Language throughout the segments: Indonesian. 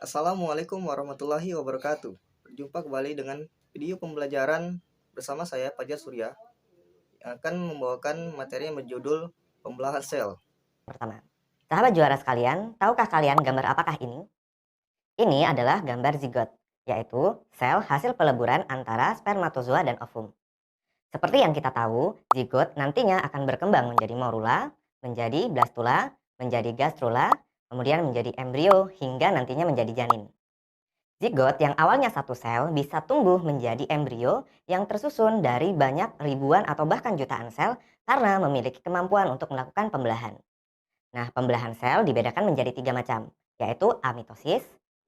Assalamualaikum warahmatullahi wabarakatuh. Berjumpa kembali dengan video pembelajaran bersama saya Fajar Surya yang akan membawakan materi yang berjudul pembelahan sel. Pertama, sahabat juara sekalian, tahukah kalian gambar apakah ini? Ini adalah gambar zigot, yaitu sel hasil peleburan antara spermatozoa dan ovum. Seperti yang kita tahu, zigot nantinya akan berkembang menjadi morula, menjadi blastula, menjadi gastrula, kemudian menjadi embrio, hingga nantinya menjadi janin. Zigot yang awalnya satu sel bisa tumbuh menjadi embrio yang tersusun dari banyak ribuan atau bahkan jutaan sel karena memiliki kemampuan untuk melakukan pembelahan. Nah, pembelahan sel dibedakan menjadi tiga macam, yaitu amitosis,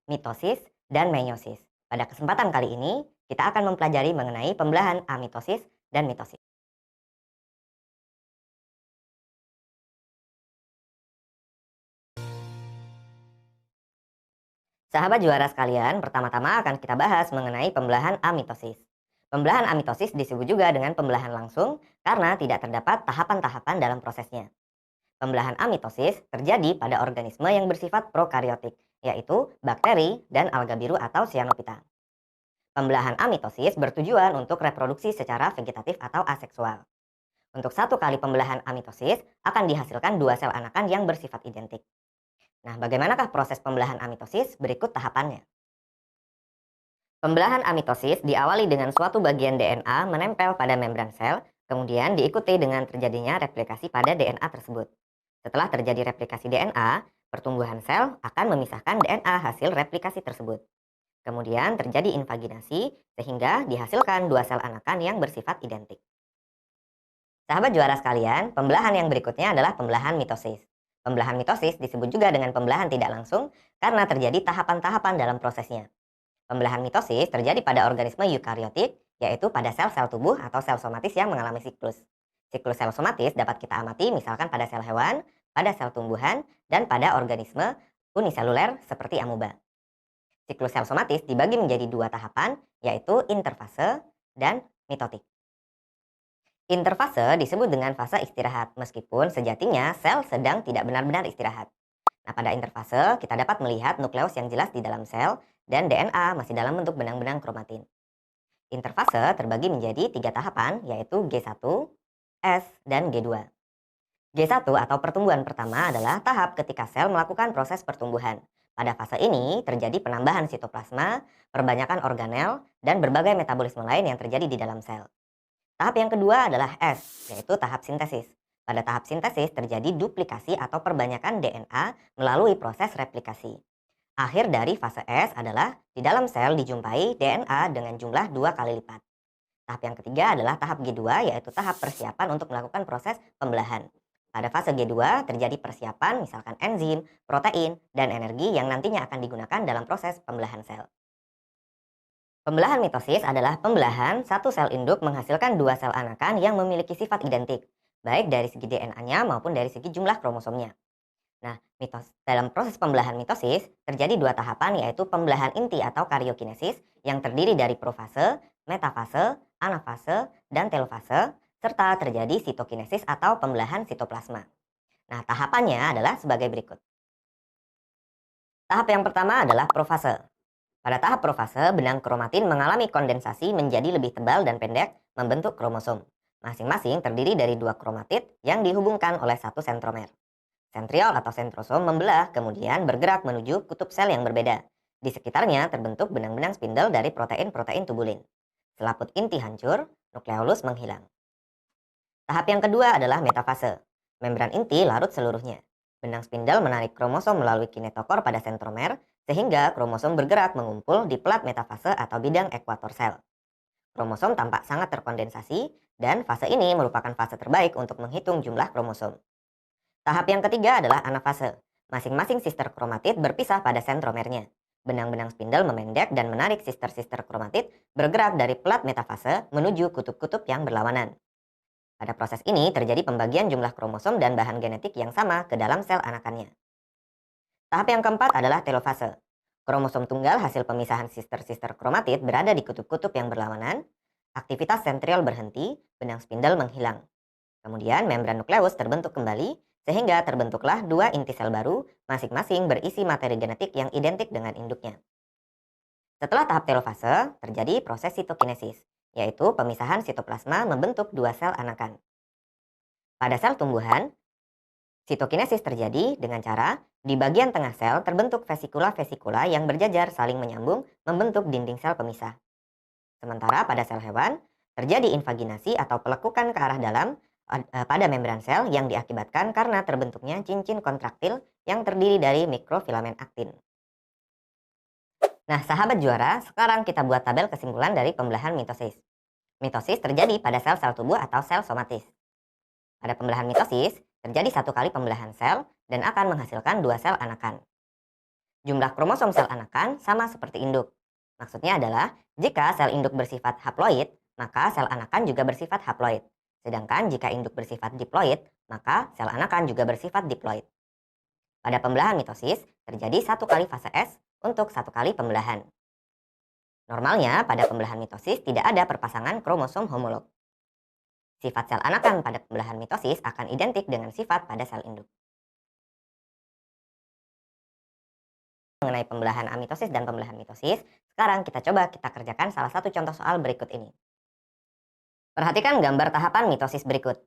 mitosis, dan meiosis. Pada kesempatan kali ini, kita akan mempelajari mengenai pembelahan amitosis dan mitosis. Sahabat juara sekalian, pertama-tama akan kita bahas mengenai pembelahan amitosis. Pembelahan amitosis disebut juga dengan pembelahan langsung karena tidak terdapat tahapan-tahapan dalam prosesnya. Pembelahan amitosis terjadi pada organisme yang bersifat prokariotik, yaitu bakteri dan alga biru atau cyanophyta. Pembelahan amitosis bertujuan untuk reproduksi secara vegetatif atau aseksual. Untuk satu kali pembelahan amitosis akan dihasilkan dua sel anakan yang bersifat identik. Nah, bagaimanakah proses pembelahan amitosis? Berikut tahapannya. Pembelahan amitosis diawali dengan suatu bagian DNA menempel pada membran sel, kemudian diikuti dengan terjadinya replikasi pada DNA tersebut. Setelah terjadi replikasi DNA, pertumbuhan sel akan memisahkan DNA hasil replikasi tersebut. Kemudian terjadi invaginasi sehingga dihasilkan dua sel anakan yang bersifat identik. Sahabat juara sekalian, pembelahan yang berikutnya adalah pembelahan mitosis. Pembelahan mitosis disebut juga dengan pembelahan tidak langsung karena terjadi tahapan-tahapan dalam prosesnya. Pembelahan mitosis terjadi pada organisme eukariotik, yaitu pada sel-sel tubuh atau sel somatis yang mengalami siklus. Siklus sel somatis dapat kita amati misalkan pada sel hewan, pada sel tumbuhan, dan pada organisme uniseluler seperti amoeba. Siklus sel somatis dibagi menjadi dua tahapan, yaitu interfase dan mitotik. Interfase disebut dengan fase istirahat, meskipun sejatinya sel sedang tidak benar-benar istirahat. Nah, pada interfase, kita dapat melihat nukleus yang jelas di dalam sel dan DNA masih dalam bentuk benang-benang kromatin. Interfase terbagi menjadi tiga tahapan, yaitu G1, S, dan G2. G1 atau pertumbuhan pertama adalah tahap ketika sel melakukan proses pertumbuhan. Pada fase ini terjadi penambahan sitoplasma, perbanyakan organel, dan berbagai metabolisme lain yang terjadi di dalam sel. Tahap yang kedua adalah S, yaitu tahap sintesis. Pada tahap sintesis terjadi duplikasi atau perbanyakan DNA melalui proses replikasi. Akhir dari fase S adalah di dalam sel dijumpai DNA dengan jumlah 2 kali lipat. Tahap yang ketiga adalah tahap G2, yaitu tahap persiapan untuk melakukan proses pembelahan. Pada fase G2 terjadi persiapan misalkan enzim, protein, dan energi yang nantinya akan digunakan dalam proses pembelahan sel. Pembelahan mitosis adalah pembelahan satu sel induk menghasilkan dua sel anakan yang memiliki sifat identik, baik dari segi DNA-nya maupun dari segi jumlah kromosomnya. Nah, dalam proses pembelahan mitosis terjadi dua tahapan, yaitu pembelahan inti atau karyokinesis yang terdiri dari profase, metafase, anafase, dan telofase, serta terjadi sitokinesis atau pembelahan sitoplasma. Nah, tahapannya adalah sebagai berikut. Tahap yang pertama adalah profase. Pada tahap profase, benang kromatin mengalami kondensasi menjadi lebih tebal dan pendek membentuk kromosom. Masing-masing terdiri dari dua kromatid yang dihubungkan oleh satu sentromer. Sentriol atau sentrosom membelah kemudian bergerak menuju kutub sel yang berbeda. Di sekitarnya terbentuk benang-benang spindel dari protein-protein tubulin. Selaput inti hancur, nukleolus menghilang. Tahap yang kedua adalah metafase. Membran inti larut seluruhnya. Benang spindel menarik kromosom melalui kinetokor pada sentromer sehingga kromosom bergerak mengumpul di plat metafase atau bidang ekuator sel. Kromosom tampak sangat terkondensasi dan fase ini merupakan fase terbaik untuk menghitung jumlah kromosom. Tahap yang ketiga adalah anafase. Masing-masing sister kromatid berpisah pada sentromernya. Benang-benang spindel memendek dan menarik sister-sister kromatid bergerak dari plat metafase menuju kutub-kutub yang berlawanan. Pada proses ini terjadi pembagian jumlah kromosom dan bahan genetik yang sama ke dalam sel anakannya. Tahap yang keempat adalah telofase. Kromosom tunggal hasil pemisahan sister-sister kromatid berada di kutub-kutub yang berlawanan. Aktivitas sentriol berhenti, benang spindel menghilang. Kemudian membran nukleus terbentuk kembali Sehingga terbentuklah dua inti sel baru, masing-masing berisi materi genetik yang identik dengan induknya. Setelah tahap telofase, terjadi proses sitokinesis, yaitu pemisahan sitoplasma membentuk dua sel anakan. Pada sel tumbuhan, sitokinesis terjadi dengan cara di bagian tengah sel terbentuk vesikula-vesikula yang berjajar saling menyambung membentuk dinding sel pemisah. Sementara pada sel hewan, terjadi invaginasi atau pelekukan ke arah dalam pada membran sel yang diakibatkan karena terbentuknya cincin kontraktil yang terdiri dari mikrofilamen aktin. Nah, sahabat juara, sekarang kita buat tabel kesimpulan dari pembelahan mitosis. Mitosis terjadi pada sel-sel tubuh atau sel somatis. Pada pembelahan mitosis, terjadi satu kali pembelahan sel dan akan menghasilkan dua sel anakan. Jumlah kromosom sel anakan sama seperti induk. Maksudnya adalah, jika sel induk bersifat haploid, maka sel anakan juga bersifat haploid. Sedangkan jika induk bersifat diploid, maka sel anakan juga bersifat diploid. Pada pembelahan mitosis, terjadi satu kali fase S untuk satu kali pembelahan. Normalnya, pada pembelahan mitosis tidak ada perpasangan kromosom homolog. Sifat sel anakan pada pembelahan mitosis akan identik dengan sifat pada sel induk. Mengenai pembelahan amitosis dan pembelahan mitosis, sekarang kita kerjakan salah satu contoh soal berikut ini. Perhatikan gambar tahapan mitosis berikut.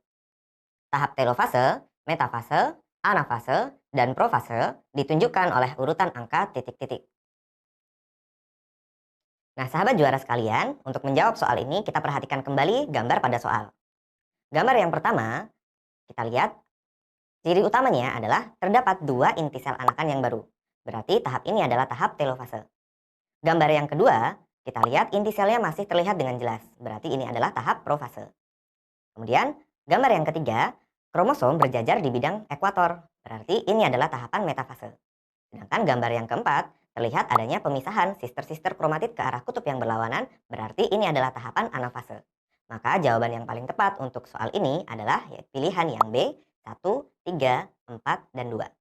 Tahap telofase, metafase, anafase, dan profase ditunjukkan oleh urutan angka titik-titik. Nah, sahabat juara sekalian, untuk menjawab soal ini kita perhatikan kembali gambar pada soal. Gambar yang pertama, kita lihat ciri utamanya adalah terdapat dua inti sel anakan yang baru. Berarti tahap ini adalah tahap telofase. Gambar yang kedua, kita lihat inti selnya masih terlihat dengan jelas. Berarti ini adalah tahap profase. Kemudian, gambar yang ketiga, kromosom berjajar di bidang ekuator. Berarti ini adalah tahapan metafase. Sedangkan gambar yang keempat, terlihat adanya pemisahan sister-sister kromatid ke arah kutub yang berlawanan. Berarti ini adalah tahapan anafase. Maka jawaban yang paling tepat untuk soal ini adalah pilihan yang B, 1, 3, 4, dan 2.